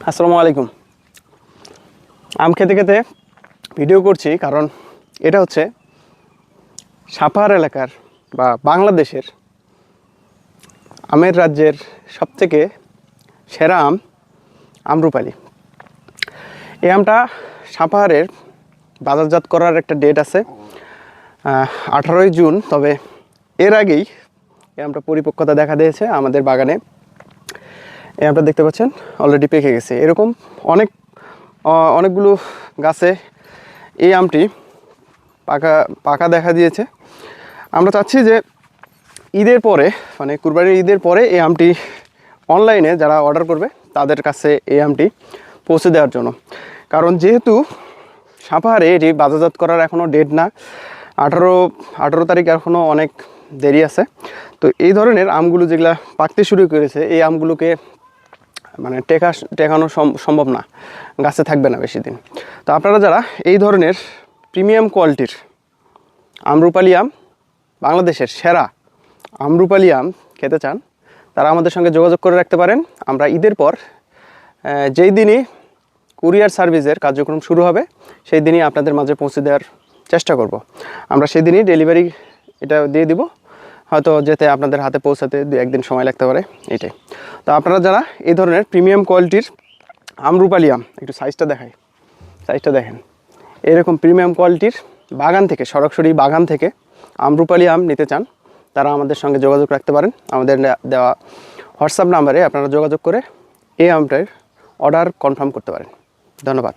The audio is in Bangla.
আসসালামু আলাইকুম। আম খেতে খেতে ভিডিও করছি কারণ এটা হচ্ছে সাপাহার এলাকার বা বাংলাদেশের আমের রাজ্যের সবথেকে সেরা আম আম্রপালি। এই আমটা সাপাহারের বাজারজাত করার একটা ডেট আছে 18ই জুন, তবে এর আগেই এই আমটা পরিপক্কতা দেখা দিয়েছে আমাদের বাগানে। এই আমটা দেখতে পাচ্ছেন অলরেডি পেকে গেছে। এরকম অনেকগুলো গাছে এই আমটি পাকা দেখা দিয়েছে। আমরা চাচ্ছি যে ঈদের পরে, মানে কুরবানির ঈদের পরে এই আমটি অনলাইনে যারা অর্ডার করবে তাদের কাছে এই আমটি পৌঁছে দেওয়ার জন্য। কারণ যেহেতু সাপাহারে এটি বাজারজাত করার এখনও ডেট না, 18 তারিখ এখনও অনেক দেরি আছে। তো এই ধরনের আমগুলো যেগুলো পাকতে শুরু করেছে, এই আমগুলোকে মানে টেকানো সম্ভব না, গাছে থাকবে না বেশি দিন। তো আপনারা যারা এই ধরনের প্রিমিয়াম কোয়ালিটির আম্রপালি আম, বাংলাদেশের সেরা আম্রপালি আম খেতে চান, তারা আমাদের সঙ্গে যোগাযোগ করে রাখতে পারেন। আমরা ঈদের পর যেই দিনই কুরিয়ার সার্ভিসের কার্যক্রম শুরু হবে সেই দিনই আপনাদের মাঝে পৌঁছে দেওয়ার চেষ্টা করব। আমরা সেই দিনই ডেলিভারি এটা দিয়ে দিব, হয়তো যেতে আপনাদের হাতে পৌঁছাতে 2-1 দিন সময় লাগতে পারে, এটাই। তো আপনারা যারা এই ধরনের প্রিমিয়াম কোয়ালিটির আম্রপালি আম, একটু সাইজটা দেখেন, এরকম প্রিমিয়াম কোয়ালিটির বাগান থেকে, সরাসরি বাগান থেকে আম্রপালি আম নিতে চান, তারা আমাদের সঙ্গে যোগাযোগ রাখতে পারেন। আমাদের দেওয়া হোয়াটসঅ্যাপ নাম্বারে আপনারা যোগাযোগ করে এই আমটার অর্ডার কনফার্ম করতে পারেন। ধন্যবাদ।